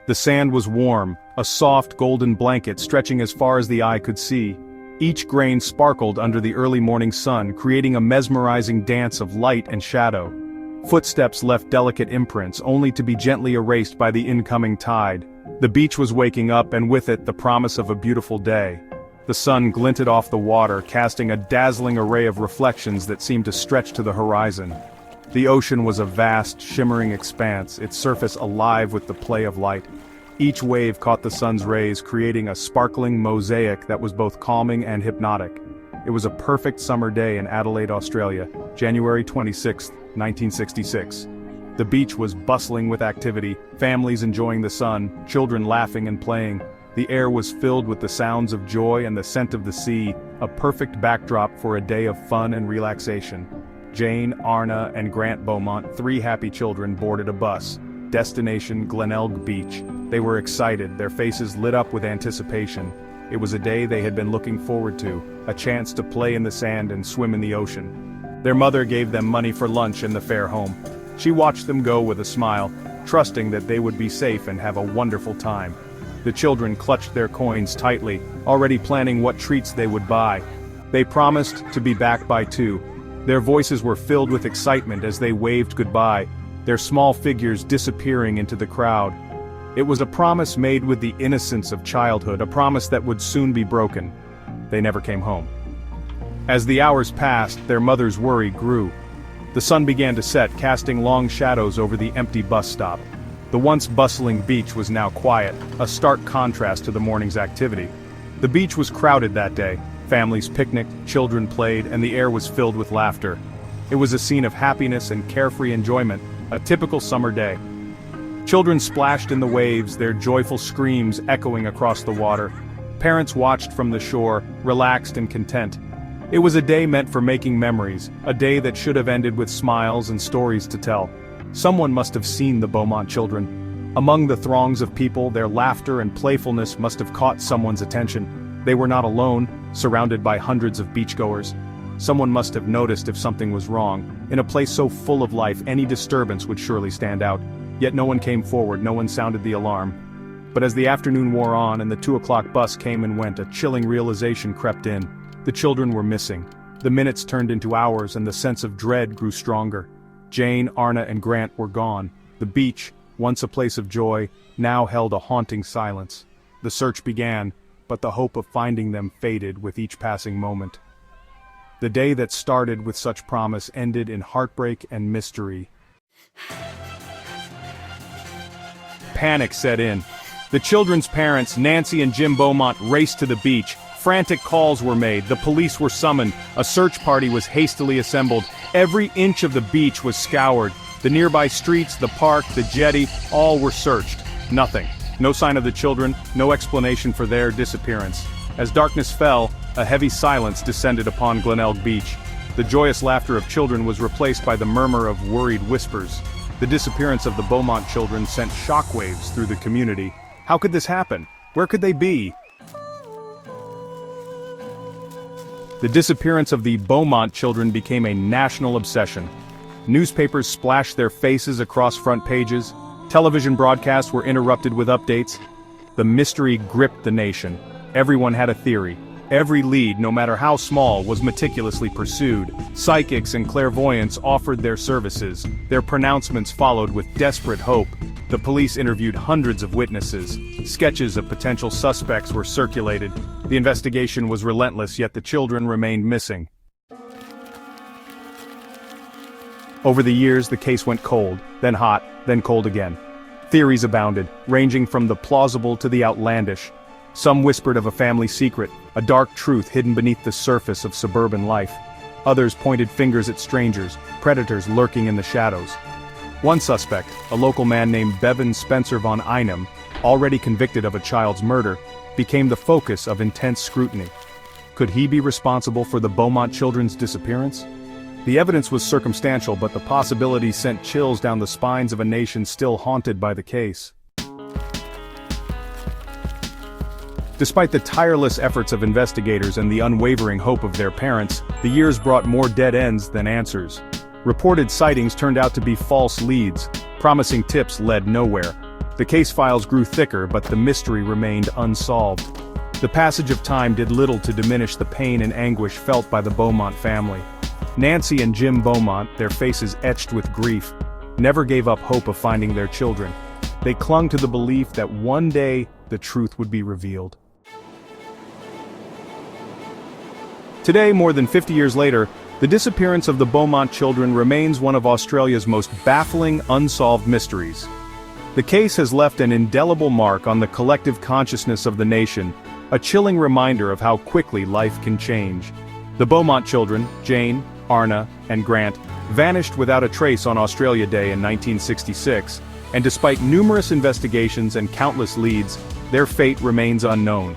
The sand was warm, a soft golden blanket stretching as far as the eye could see. Each grain sparkled under the early morning sun, creating a mesmerizing dance of light and shadow. Footsteps left delicate imprints, only to be gently erased by the incoming tide. The beach was waking up, and with it the promise of a beautiful day. The sun glinted off the water, casting a dazzling array of reflections that seemed to stretch to the horizon. The ocean was a vast, shimmering expanse, its surface alive with the play of light. Each wave caught the sun's rays, creating a sparkling mosaic that was both calming and hypnotic. It was a perfect summer day in Adelaide, Australia, January 26, 1966. The beach was bustling with activity, families enjoying the sun, children laughing and playing. The air was filled with the sounds of joy and the scent of the sea, a perfect backdrop for a day of fun and relaxation. Jane, Arnna, and Grant Beaumont, three happy children, boarded a bus. Destination Glenelg Beach. They were excited, their faces lit up with anticipation. It was a day they had been looking forward to, a chance to play in the sand and swim in the ocean. Their mother gave them money for lunch and the fare home. She watched them go with a smile, trusting that they would be safe and have a wonderful time. The children clutched their coins tightly, already planning what treats they would buy. They promised to be back by 2. Their voices were filled with excitement as they waved goodbye, their small figures disappearing into the crowd. It was a promise made with the innocence of childhood, a promise that would soon be broken. They never came home. As the hours passed, their mother's worry grew. The sun began to set, casting long shadows over the empty bus stop. The once bustling beach was now quiet, a stark contrast to the morning's activity. The beach was crowded that day. Families picnicked, children played, and the air was filled with laughter. It was a scene of happiness and carefree enjoyment, a typical summer day. Children splashed in the waves, their joyful screams echoing across the water. Parents watched from the shore, relaxed and content. It was a day meant for making memories, a day that should have ended with smiles and stories to tell. Someone must have seen the Beaumont children. Among the throngs of people, their laughter and playfulness must have caught someone's attention. They were not alone, surrounded by hundreds of beachgoers. Someone must have noticed if something was wrong. In a place so full of life, any disturbance would surely stand out. Yet no one came forward, no one sounded the alarm. But as the afternoon wore on and the 2 o'clock bus came and went, a chilling realization crept in. The children were missing. The minutes turned into hours and the sense of dread grew stronger. Jane, Arnna, and Grant were gone. The beach, once a place of joy, now held a haunting silence. The search began, but the hope of finding them faded with each passing moment. The day that started with such promise ended in heartbreak and mystery. Panic set in. The children's parents, Nancy and Jim Beaumont, raced to the beach. Frantic calls were made, the police were summoned, a search party was hastily assembled. Every inch of the beach was scoured. The nearby streets, the park, the jetty, all were searched. Nothing. No sign of the children, no explanation for their disappearance. As darkness fell, a heavy silence descended upon Glenelg Beach. The joyous laughter of children was replaced by the murmur of worried whispers. The disappearance of the Beaumont children sent shockwaves through the community. How could this happen? Where could they be? The disappearance of the Beaumont children became a national obsession. Newspapers splashed their faces across front pages. Television broadcasts were interrupted with updates. The mystery gripped the nation. Everyone had a theory. Every lead, no matter how small, was meticulously pursued. Psychics and clairvoyants offered their services. Their pronouncements followed with desperate hope. The police interviewed hundreds of witnesses. Sketches of potential suspects were circulated. The investigation was relentless, yet the children remained missing. Over the years, the case went cold, then hot, then cold again. Theories abounded, ranging from the plausible to the outlandish. Some whispered of a family secret, a dark truth hidden beneath the surface of suburban life. Others pointed fingers at strangers, predators lurking in the shadows. One suspect, a local man named Bevan Spencer von Einem, already convicted of a child's murder, became the focus of intense scrutiny. Could he be responsible for the Beaumont children's disappearance? The evidence was circumstantial, but the possibility sent chills down the spines of a nation still haunted by the case. Despite the tireless efforts of investigators and the unwavering hope of their parents, the years brought more dead ends than answers. Reported sightings turned out to be false leads. Promising tips led nowhere. The case files grew thicker, but the mystery remained unsolved. The passage of time did little to diminish the pain and anguish felt by the Beaumont family. Nancy and Jim Beaumont, their faces etched with grief, never gave up hope of finding their children. They clung to the belief that one day the truth would be revealed. Today, more than 50 years later, the disappearance of the Beaumont children remains one of Australia's most baffling, unsolved mysteries. The case has left an indelible mark on the collective consciousness of the nation, a chilling reminder of how quickly life can change. The Beaumont children, Jane, Arnna, and Grant, vanished without a trace on Australia Day in 1966, and despite numerous investigations and countless leads, their fate remains unknown.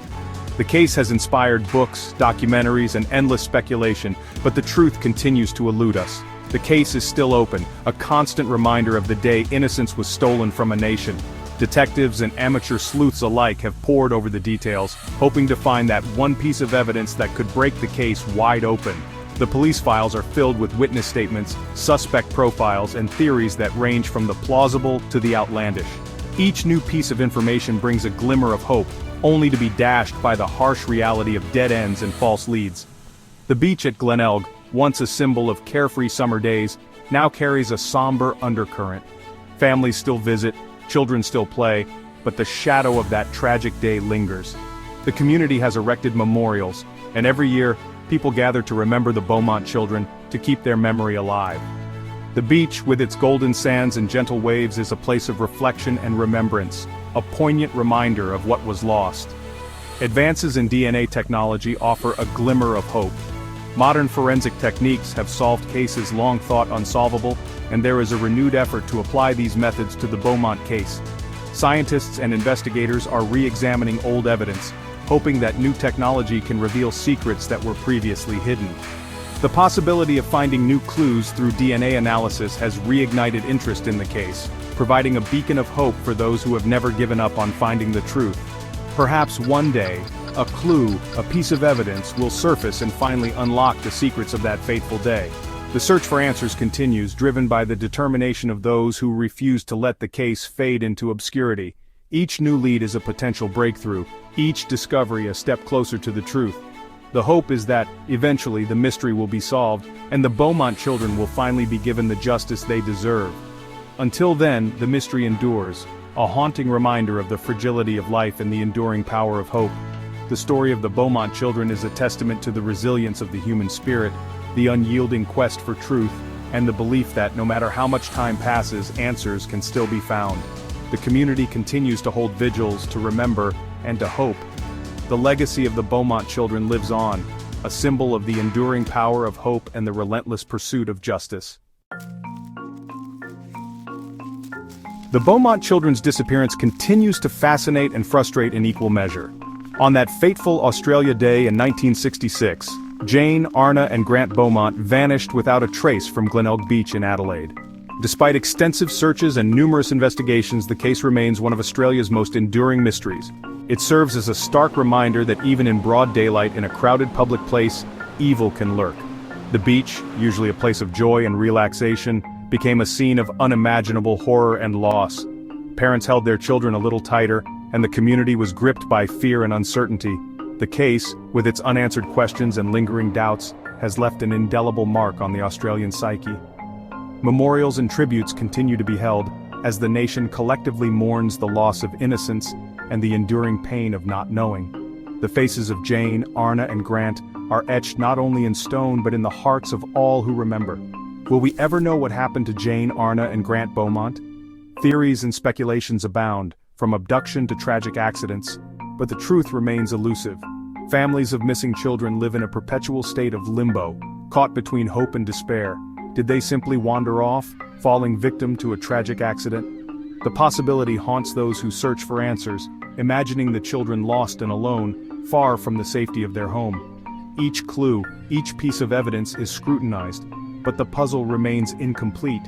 The case has inspired books, documentaries, and endless speculation, but the truth continues to elude us. The case is still open, a constant reminder of the day innocence was stolen from a nation. Detectives and amateur sleuths alike have pored over the details, hoping to find that one piece of evidence that could break the case wide open. The police files are filled with witness statements, suspect profiles, and theories that range from the plausible to the outlandish. Each new piece of information brings a glimmer of hope, only to be dashed by the harsh reality of dead ends and false leads. The beach at Glenelg, once a symbol of carefree summer days, now carries a somber undercurrent. Families still visit, children still play, but the shadow of that tragic day lingers. The community has erected memorials, and every year, people gather to remember the Beaumont children, to keep their memory alive. The beach, with its golden sands and gentle waves, is a place of reflection and remembrance, a poignant reminder of what was lost. Advances in DNA technology offer a glimmer of hope. Modern forensic techniques have solved cases long thought unsolvable, and there is a renewed effort to apply these methods to the Beaumont case. Scientists and investigators are re-examining old evidence, hoping that new technology can reveal secrets that were previously hidden. The possibility of finding new clues through DNA analysis has reignited interest in the case, providing a beacon of hope for those who have never given up on finding the truth. Perhaps one day, a clue, a piece of evidence, will surface and finally unlock the secrets of that fateful day. The search for answers continues, driven by the determination of those who refuse to let the case fade into obscurity. Each new lead is a potential breakthrough, each discovery a step closer to the truth. The hope is that, eventually, the mystery will be solved, and the Beaumont children will finally be given the justice they deserve. Until then, the mystery endures, a haunting reminder of the fragility of life and the enduring power of hope. The story of the Beaumont children is a testament to the resilience of the human spirit, the unyielding quest for truth, and the belief that no matter how much time passes, answers can still be found. The community continues to hold vigils to remember and to hope. The legacy of the Beaumont children lives on, a symbol of the enduring power of hope and the relentless pursuit of justice. The Beaumont children's disappearance continues to fascinate and frustrate in equal measure. On that fateful Australia Day in 1966, Jane, Arnna, and Grant Beaumont vanished without a trace from Glenelg Beach in Adelaide. Despite extensive searches and numerous investigations, the case remains one of Australia's most enduring mysteries. It serves as a stark reminder that even in broad daylight in a crowded public place, evil can lurk. The beach, usually a place of joy and relaxation, became a scene of unimaginable horror and loss. Parents held their children a little tighter, and the community was gripped by fear and uncertainty. The case, with its unanswered questions and lingering doubts, has left an indelible mark on the Australian psyche. Memorials and tributes continue to be held, as the nation collectively mourns the loss of innocence and the enduring pain of not knowing. The faces of Jane, Arnna, and Grant are etched not only in stone but in the hearts of all who remember. Will we ever know what happened to Jane, Arnna, and Grant Beaumont? Theories and speculations abound, from abduction to tragic accidents, but the truth remains elusive. Families of missing children live in a perpetual state of limbo, caught between hope and despair. Did they simply wander off, falling victim to a tragic accident? The possibility haunts those who search for answers, imagining the children lost and alone, far from the safety of their home. Each clue, each piece of evidence is scrutinized, but the puzzle remains incomplete.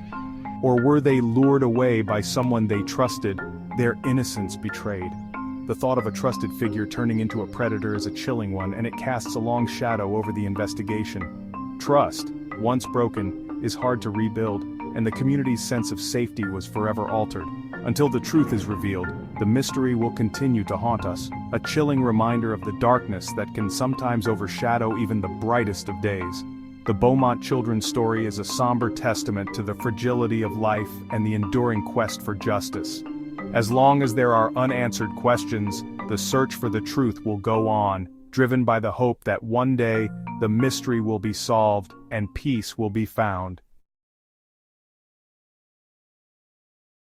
Or were they lured away by someone they trusted, their innocence betrayed? The thought of a trusted figure turning into a predator is a chilling one, and it casts a long shadow over the investigation. Trust, once broken, is hard to rebuild. and the community's sense of safety was forever altered. Until the truth is revealed, the mystery will continue to haunt us, a chilling reminder of the darkness that can sometimes overshadow even the brightest of days. The Beaumont Children story is a somber testament to the fragility of life and the enduring quest for justice. As long as there are unanswered questions, the search for the truth will go on, driven by the hope that one day, the mystery will be solved and peace will be found.